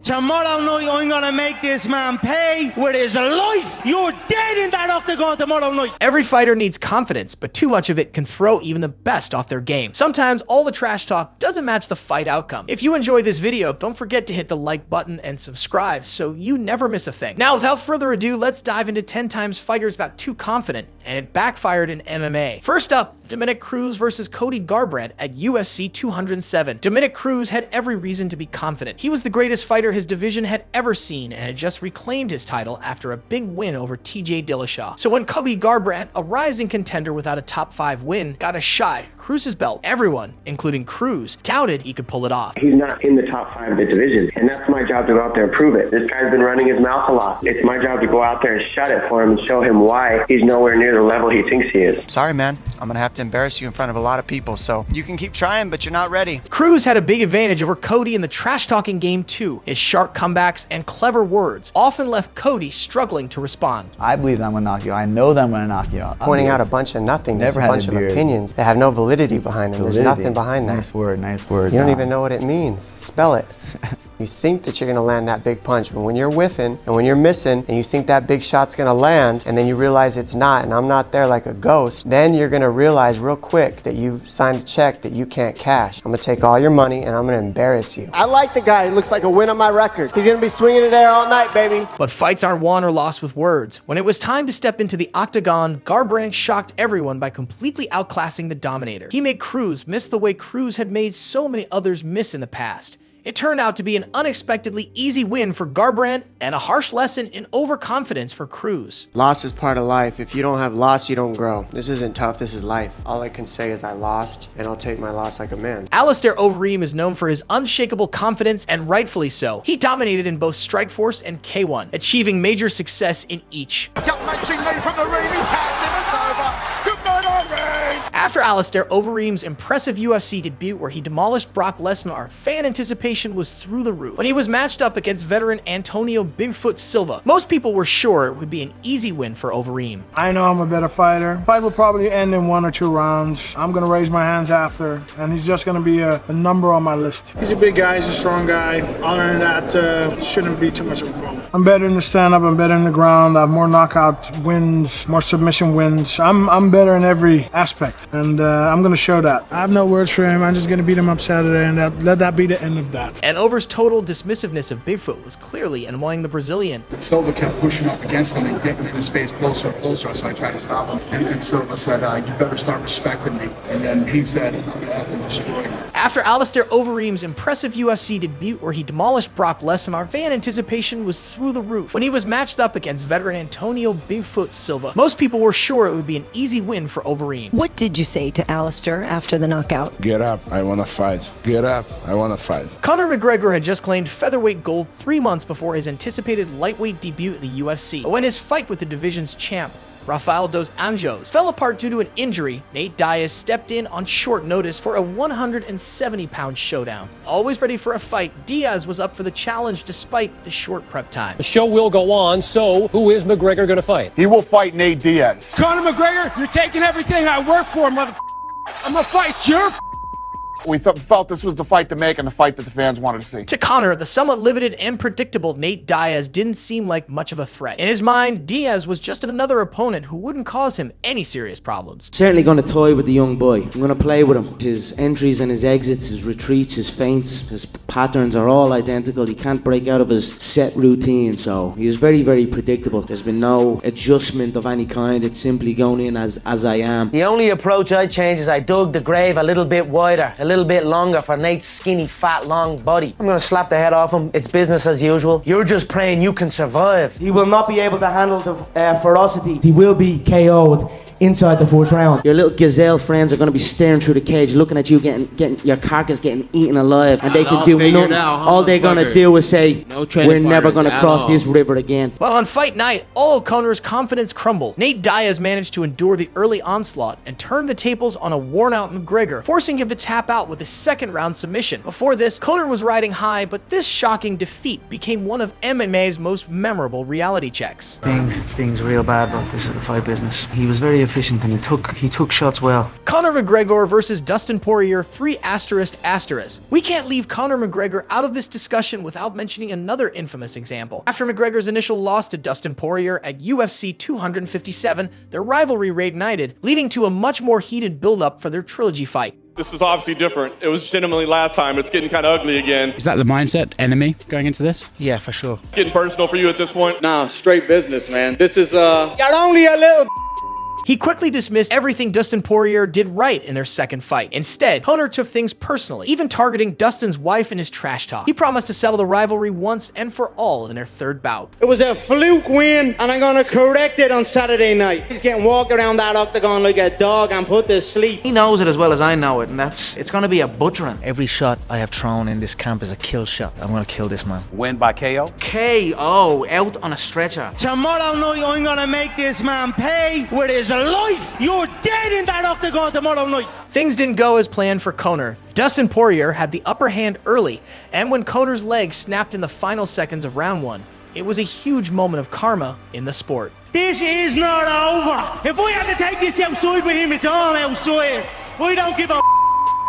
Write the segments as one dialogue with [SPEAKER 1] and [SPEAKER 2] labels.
[SPEAKER 1] Tomorrow night, I'm gonna make this man pay with his life. You're dead in that octagon tomorrow night.
[SPEAKER 2] Every fighter needs confidence, but too much of it can throw even the best off their game. Sometimes all the trash talk doesn't match the fight outcome. If you enjoyed this video, don't forget to hit the like button and subscribe so you never miss a thing. Now, without further ado, let's dive into 10 times fighters got too confident and it backfired in MMA. First up, Dominick Cruz versus Cody Garbrandt at UFC 207. Dominick Cruz had every reason to be confident. He was the greatest fighter his division had ever seen and had just reclaimed his title after a big win over TJ Dillashaw. So when Cody Garbrandt, a rising contender without a top 5 win, got a shot Cruz's belt, everyone, including Cruz, doubted he could pull it off.
[SPEAKER 3] He's not in the top 5 of the division, and that's my job to go out there and prove it. This guy's been running his mouth a lot. It's my job to go out there and shut it for him and show him why he's nowhere near the level he thinks he is.
[SPEAKER 4] Sorry, man. I'm gonna have to embarrass you in front of a lot of people, so you can keep trying, but you're not ready.
[SPEAKER 2] Cruz had a big advantage over Cody in the trash-talking game too. His sharp comebacks and clever words often left Cody struggling to respond.
[SPEAKER 5] I believe that I'm gonna knock you out. I know that I'm gonna knock you out.
[SPEAKER 6] Pointing out a bunch of nothingness, a bunch of opinions that have no validity behind them. There's nothing behind that.
[SPEAKER 5] Nice word, nice word.
[SPEAKER 6] You don't even know what it means. Spell it. You think that you're gonna land that big punch, but when you're whiffing and when you're missing and you think that big shot's gonna land and then you realize it's not and I'm not there like a ghost, then you're gonna realize real quick that you signed a check that you can't cash. I'm gonna take all your money and I'm gonna embarrass you. I like the guy. He looks like a win on my record. He's gonna be swinging it there all night, baby.
[SPEAKER 2] But fights aren't won or lost with words. When it was time to step into the octagon, Garbrandt shocked everyone by completely outclassing the Dominator. He made Cruz miss the way Cruz had made so many others miss in the past. It turned out to be an unexpectedly easy win for Garbrandt and a harsh lesson in overconfidence for Cruz.
[SPEAKER 6] Loss is part of life. If you don't have loss, you don't grow. This isn't tough, this is life. All I can say is I lost, and I'll take my loss like a man.
[SPEAKER 2] Alistair Overeem is known for his unshakable confidence, and rightfully so. He dominated in both Strikeforce and K1, achieving major success in each.
[SPEAKER 7] Gut-wrenching lead from the ring, he tags him, it's over. Good night, Overeem!
[SPEAKER 2] After Alistair Overeem's impressive UFC debut where he demolished Brock Lesnar, fan anticipation was through the roof. When he was matched up against veteran Antonio Bigfoot Silva, most people were sure it would be an easy win for Overeem.
[SPEAKER 8] I know I'm a better fighter. Fight will probably end in 1 or 2 rounds. I'm gonna raise my hands after, and he's just gonna be a number on my list. He's a big guy, he's a strong guy. Other than that, shouldn't be too much of a problem. I'm better in the stand-up, I'm better in the ground, I have more knockout wins, more submission wins. I'm better in every aspect, and I'm gonna show that. I have no words for him, I'm just gonna beat him up Saturday, and let that be the end of that.
[SPEAKER 2] And Over's total dismissiveness of Bigfoot was clearly annoying the Brazilian.
[SPEAKER 7] Silva kept pushing up against him and getting in his face closer and closer, so I tried to stop him. And Silva said, you better start respecting me. And then he said, I'm gonna have to destroy him.
[SPEAKER 2] After Alistair Overeem's impressive UFC debut where he demolished Brock Lesnar, fan anticipation was through the roof. When he was matched up against veteran Antonio Bigfoot Silva, most people were sure it would be an easy win for Overeem.
[SPEAKER 9] What did you say to Alistair after the knockout?
[SPEAKER 10] Get up, I want to fight. Get up, I want to fight.
[SPEAKER 2] Conor McGregor had just claimed featherweight gold 3 months before his anticipated lightweight debut at the UFC. But when his fight with the division's champ, Rafael dos Anjos, fell apart due to an injury, Nate Diaz stepped in on short notice for a 170-pound showdown. Always ready for a fight, Diaz was up for the challenge despite the short prep time.
[SPEAKER 11] The show will go on, so who is McGregor going to fight?
[SPEAKER 10] He will fight Nate Diaz.
[SPEAKER 11] Conor McGregor, you're taking everything I work for, mother. I'm going to fight your
[SPEAKER 10] We felt this was the fight to make and the fight that the fans wanted to see.
[SPEAKER 2] To Conor, the somewhat limited and predictable Nate Diaz didn't seem like much of a threat. In his mind, Diaz was just another opponent who wouldn't cause him any serious problems.
[SPEAKER 12] Certainly going to toy with the young boy. I'm going to play with him. His entries and his exits, his retreats, his feints, his patterns are all identical. He can't break out of his set routine, so he is very, very predictable. There's been no adjustment of any kind. It's simply going in as I am.
[SPEAKER 13] The only approach I changed is I dug the grave a little bit wider, a little bit longer for Nate's skinny, fat, long body. I'm gonna slap the head off him. It's business as usual. You're just praying you can survive.
[SPEAKER 14] He will not be able to handle the ferocity. He will be KO'd inside the 4th round.
[SPEAKER 12] Your little gazelle friends are going to be staring through the cage, looking at you, getting your carcass getting eaten alive, and they can do nothing. All they're going to do is say, we're never going to cross this river again.
[SPEAKER 2] Well, on fight night, all of Conor's confidence crumbled. Nate Diaz managed to endure the early onslaught and turn the tables on a worn-out McGregor, forcing him to tap out with a 2nd round submission. Before this, Conor was riding high, but this shocking defeat became one of MMA's most memorable reality checks.
[SPEAKER 15] Things real bad, but this is the fight business. He was very
[SPEAKER 14] efficient and he took shots well.
[SPEAKER 2] Conor McGregor versus Dustin Poirier 3 ***. We can't leave Conor McGregor out of this discussion without mentioning another infamous example. After McGregor's initial loss to Dustin Poirier at UFC 257, their rivalry reignited, leading to a much more heated build-up for their trilogy fight.
[SPEAKER 15] This is obviously different. It was legitimately last time. It's getting kind of ugly again.
[SPEAKER 16] Is that the mindset, enemy, going into this?
[SPEAKER 5] Yeah, for sure.
[SPEAKER 15] Getting personal for you at this point?
[SPEAKER 17] Nah, straight business, man. This is, You're only a little
[SPEAKER 2] He quickly dismissed everything Dustin Poirier did right in their second fight. Instead, Conor took things personally, even targeting Dustin's wife in his trash talk. He promised to settle the rivalry once and for all in their third bout.
[SPEAKER 17] It was a fluke win, and I'm gonna correct it on Saturday night. He's getting walked around that octagon like a dog and put to sleep.
[SPEAKER 14] He knows it as well as I know it, and it's gonna be a butchering.
[SPEAKER 5] Every shot I have thrown in this camp is a kill shot. I'm gonna kill this man.
[SPEAKER 10] Win by KO?
[SPEAKER 14] KO, out on a stretcher.
[SPEAKER 1] Tomorrow night, I'm gonna make this man pay with his life. You're dead in that octagon tomorrow night.
[SPEAKER 2] Things didn't go as planned for Conor. Dustin Poirier had the upper hand early, and when Conor's leg snapped in the final seconds of round 1, it was a huge moment of karma in the sport.
[SPEAKER 1] This is not over. If we have to take this outside with him, it's all outside. We don't give a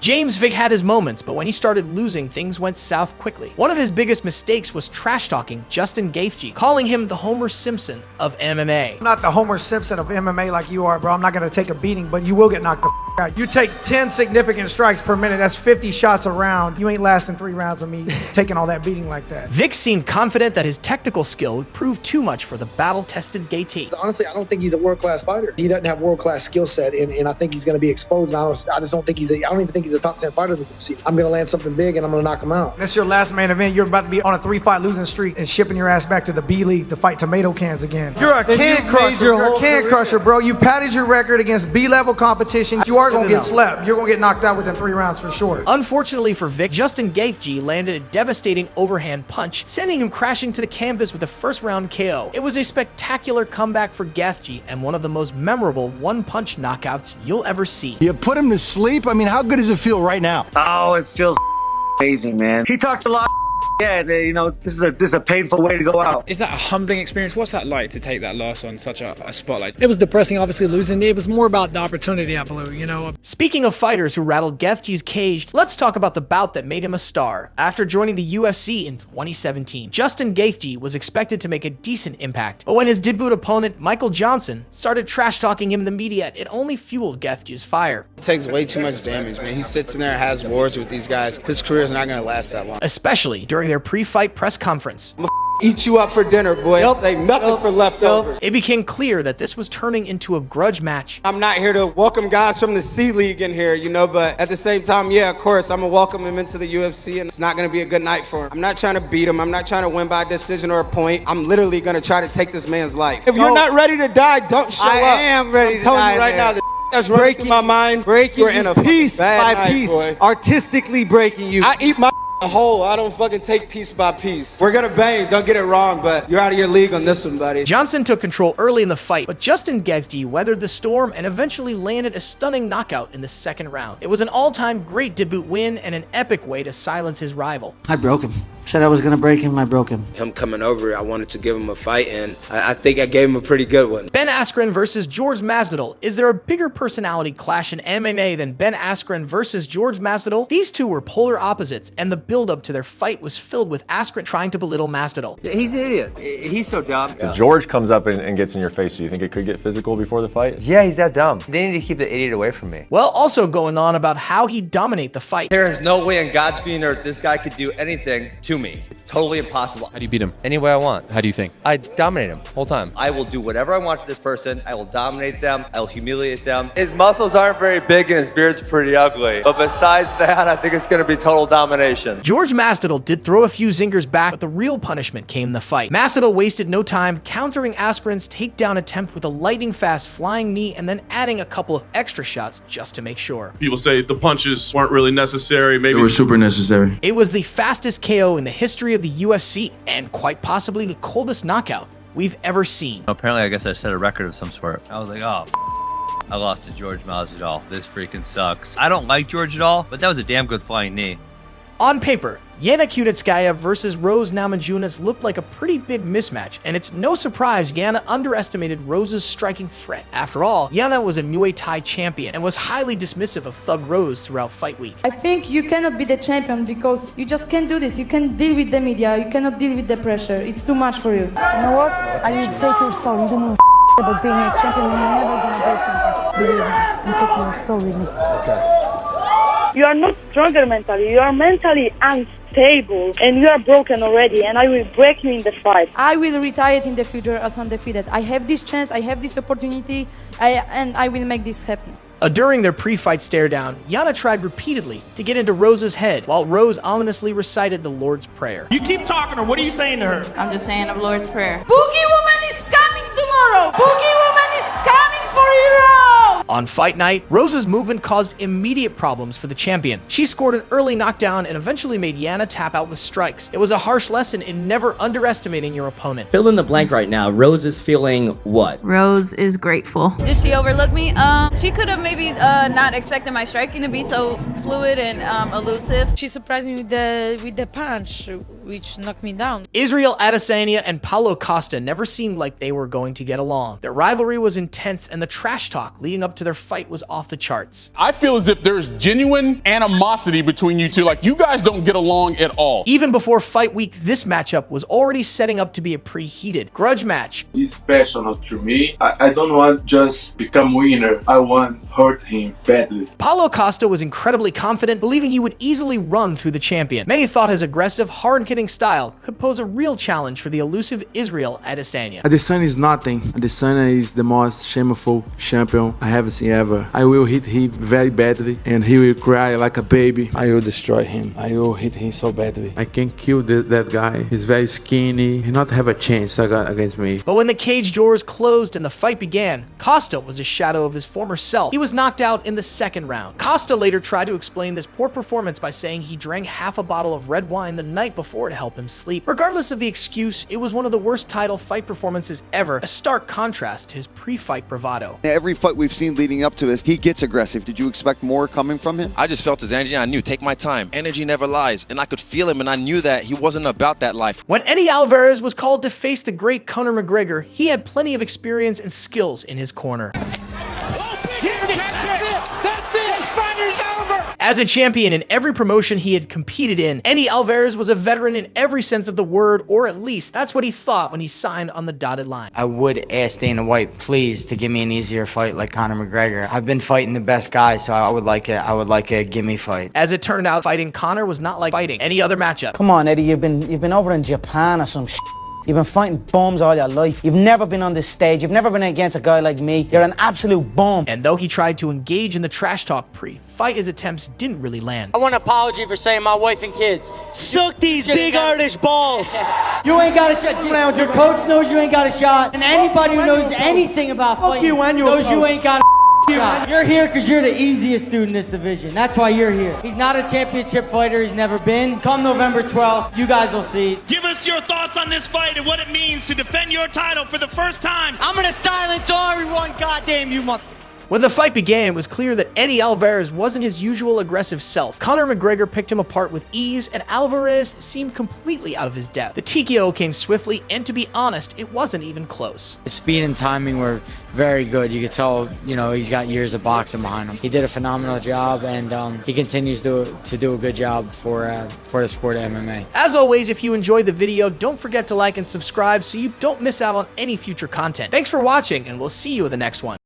[SPEAKER 2] James Vick had his moments, but when he started losing, things went south quickly. One of his biggest mistakes was trash-talking Justin Gaethje, calling him the Homer Simpson of MMA.
[SPEAKER 8] I'm not the Homer Simpson of MMA like you are, bro. I'm not going to take a beating, but you will get knocked the out. You take 10 significant strikes per minute. That's 50 shots a round. You ain't lasting 3 rounds of me taking all that beating like that.
[SPEAKER 2] Vick seemed confident that his technical skill would prove too much for the battle-tested Gaethje.
[SPEAKER 18] Honestly, I don't think he's a world-class fighter. He doesn't have world-class skill set, and I think he's going to be exposed. And I just don't think I don't even think he's a top 10 fighter in the UFC. I'm going to land something big, and I'm going to knock him out.
[SPEAKER 8] That's your last main event. You're about to be on a 3-fight losing streak and shipping your ass back to the B League to fight tomato cans again. You're a can crusher. You're a can crusher, bro. You padded your record against B-level competition. You are going to get slapped. You're going to get knocked out within 3 rounds for sure.
[SPEAKER 2] Unfortunately for Vick, Justin Gaethje landed a devastating overhand punch, sending him crashing to the canvas with a first-round KO. It was a spectacular comeback for Gaethje and one of the most memorable one-punch knockouts you'll ever see.
[SPEAKER 19] You put him to sleep? I mean, how good does it feel right now?
[SPEAKER 20] Oh, it feels amazing, man. He talked a lot. Yeah, you know, this is a painful way to go out.
[SPEAKER 21] Is that a humbling experience? What's that like to take that loss on such a spotlight? It was depressing, obviously, losing. It was more about the opportunity I blew, you know.
[SPEAKER 2] Speaking of fighters who rattled Gaethje's cage, let's talk about the bout that made him a star. After joining the UFC in 2017, Justin Gaethje was expected to make a decent impact, but when his debut opponent, Michael Johnson, started trash-talking him in the media, it only fueled Gaethje's fire.
[SPEAKER 22] It takes way too much damage, man. He sits in there and has wars with these guys. His career is not going to last that long.
[SPEAKER 2] Especially during their pre-fight press conference.
[SPEAKER 22] Eat you up for dinner, boy. Save nothing for leftovers.
[SPEAKER 2] It became clear that this was turning into a grudge match.
[SPEAKER 22] I'm not here to welcome guys from the C League in here, you know, but at the same time, yeah, of course, I'm going to welcome him into the UFC, and it's not going to be a good night for him. I'm not trying to beat him. I'm not trying to win by a decision or a point. I'm literally going to try to take this man's life. If you're not ready to die, don't show up.
[SPEAKER 20] I am ready to die.
[SPEAKER 22] I'm telling you right now, that's breaking my mind.
[SPEAKER 20] Breaking
[SPEAKER 22] You're in a
[SPEAKER 20] piece by
[SPEAKER 22] bad
[SPEAKER 20] piece.
[SPEAKER 22] night, boy.
[SPEAKER 20] Artistically breaking you.
[SPEAKER 22] I eat my whole. I don't fucking take piece by piece. We're gonna bang, don't get it wrong, but you're out of your league on this one, buddy.
[SPEAKER 2] Johnson took control early in the fight, but Justin Gaethje weathered the storm and eventually landed a stunning knockout in the second round. It was an all-time great debut win and an epic way to silence his rival.
[SPEAKER 14] I broke him. Said I was going to break him, I broke him.
[SPEAKER 22] Him coming over, I wanted to give him a fight, and I think I gave him a pretty good one.
[SPEAKER 2] Ben Askren versus George Masvidal. Is there a bigger personality clash in MMA than Ben Askren versus George Masvidal? These two were polar opposites, and the build-up to their fight was filled with Askren trying to belittle Masvidal.
[SPEAKER 17] He's an idiot. He's so dumb.
[SPEAKER 23] If George comes up and gets in your face, do you think it could get physical before the fight?
[SPEAKER 24] Yeah, he's that dumb. They need to keep the idiot away from me.
[SPEAKER 2] Well, also going on about how he'd dominate the fight.
[SPEAKER 17] There is no way in God's green earth this guy could do anything to me. It's totally impossible.
[SPEAKER 23] How do you beat him?
[SPEAKER 24] Any way I want.
[SPEAKER 23] How do you think?
[SPEAKER 24] I dominate him whole time.
[SPEAKER 17] I will do whatever I want to this person. I will dominate them. I will humiliate them. His muscles aren't very big and his beard's pretty ugly. But besides that, I think it's going to be total domination.
[SPEAKER 2] George Masvidal did throw a few zingers back, but the real punishment came in the fight. Masvidal wasted no time countering Askren's takedown attempt with a lightning-fast flying knee and then adding a couple of extra shots just to make sure.
[SPEAKER 15] People say the punches weren't really necessary. Maybe
[SPEAKER 21] They were super necessary.
[SPEAKER 2] It was the fastest KO in the history of the UFC and quite possibly the coldest knockout we've ever seen.
[SPEAKER 25] Apparently, I guess I set a record of some sort. I was like, oh, I lost to George Masvidal. This freaking sucks. I don't like George at all, but that was a damn good flying knee.
[SPEAKER 2] On paper, Yana Kunitskaya versus Rose Namajunas looked like a pretty big mismatch, and it's no surprise Yana underestimated Rose's striking threat. After all, Yana was a Muay Thai champion and was highly dismissive of Thug Rose throughout fight week.
[SPEAKER 3] I think you cannot be the champion because you just can't do this. You can't deal with the media, you cannot deal with the pressure. It's too much for you.
[SPEAKER 4] You know what? I will take your soul. You don't know about being a champion and you're never gonna be a champion. Believe me, I'm taking your soul with me. Okay.
[SPEAKER 6] You are not stronger mentally, you are mentally unstable and you are broken already and I will break you in the fight.
[SPEAKER 3] I will retire in the future as undefeated. I have this chance, I have this opportunity, and I will make this happen.
[SPEAKER 2] During their pre-fight stare-down, Yana tried repeatedly to get into Rose's head while Rose ominously recited the Lord's Prayer.
[SPEAKER 1] You keep talking to her. What are you saying to her?
[SPEAKER 3] I'm just saying the Lord's Prayer. Boogie Woman is coming tomorrow! Boogie Woman is coming for you!
[SPEAKER 2] On fight night, Rose's movement caused immediate problems for the champion. She scored an early knockdown and eventually made Yana tap out with strikes. It was a harsh lesson in never underestimating your opponent.
[SPEAKER 7] Fill in the blank right now. Rose is feeling what?
[SPEAKER 3] Rose is grateful. Did she overlook me? She could have maybe not expected my striking to be so fluid and elusive. She surprised me with the punch, which knocked me down.
[SPEAKER 2] Israel Adesanya and Paulo Costa never seemed like they were going to get along. Their rivalry was intense and the trash talk leading up to their fight was off the charts.
[SPEAKER 11] I feel as if there's genuine animosity between you two. Like, you guys don't get along at all.
[SPEAKER 2] Even before fight week, this matchup was already setting up to be a preheated grudge match.
[SPEAKER 9] He's personal to me. I don't want just become winner. I want hurt him badly.
[SPEAKER 2] Paulo Costa was incredibly confident, believing he would easily run through the champion. Many thought his aggressive, hard-hitting style could pose a real challenge for the elusive Israel Adesanya.
[SPEAKER 26] Adesanya is nothing. Adesanya is the most shameful champion I have seen ever. I will hit him very badly and he will cry like a baby. I will destroy him. I will hit him so badly. I can kill that guy. He's very skinny. He not have a chance against me.
[SPEAKER 2] But when the cage doors closed and the fight began, Costa was a shadow of his former self. He was knocked out in the second round. Costa later tried to explain this poor performance by saying he drank half a bottle of red wine the night before to help him sleep. Regardless of the excuse, it was one of the worst title fight performances ever, a stark contrast to his pre-fight bravado.
[SPEAKER 27] Every fight we've seen leading up to this, he gets aggressive. Did you expect more coming from him?
[SPEAKER 28] I just felt his energy. I knew, take my time. Energy never lies. And I could feel him, and I knew that he wasn't about that life.
[SPEAKER 2] When Eddie Alvarez was called to face the great Conor McGregor, he had plenty of experience and skills in his corner. As a champion in every promotion he had competed in, Eddie Alvarez was a veteran in every sense of the word, or at least that's what he thought when he signed on the dotted line.
[SPEAKER 29] I would ask Dana White, please, to give me an easier fight like Conor McGregor. I've been fighting the best guys, so I would like a gimme fight.
[SPEAKER 2] As it turned out, fighting Conor was not like fighting any other matchup.
[SPEAKER 13] Come on, Eddie, you've been over in Japan or some shit. You've been fighting bums all your life. You've never been on this stage. You've never been against a guy like me. You're an absolute bum.
[SPEAKER 2] And though he tried to engage in the trash talk pre-fight, his attempts didn't really land.
[SPEAKER 29] I want an apology for saying my wife and kids.
[SPEAKER 13] Suck these big Irish balls.
[SPEAKER 14] You ain't got a shot. Your coach knows you ain't got a shot. And anybody who knows anything about fighting knows you ain't got a shot. You're here because you're the easiest dude in this division. That's why you're here. He's not a championship fighter. He's never been. Come November 12th, you guys will see.
[SPEAKER 1] Give us your thoughts on this fight and what it means to defend your title for the first time.
[SPEAKER 14] I'm gonna silence everyone, goddamn you mother.
[SPEAKER 2] When the fight began, it was clear that Eddie Alvarez wasn't his usual aggressive self. Conor McGregor picked him apart with ease, and Alvarez seemed completely out of his depth. The TKO came swiftly, and to be honest, it wasn't even close.
[SPEAKER 29] The speed and timing were very good. You could tell, he's got years of boxing behind him. He did a phenomenal job, and he continues to do a good job for the sport of MMA.
[SPEAKER 2] As always, if you enjoyed the video, don't forget to like and subscribe so you don't miss out on any future content. Thanks for watching, and we'll see you in the next one.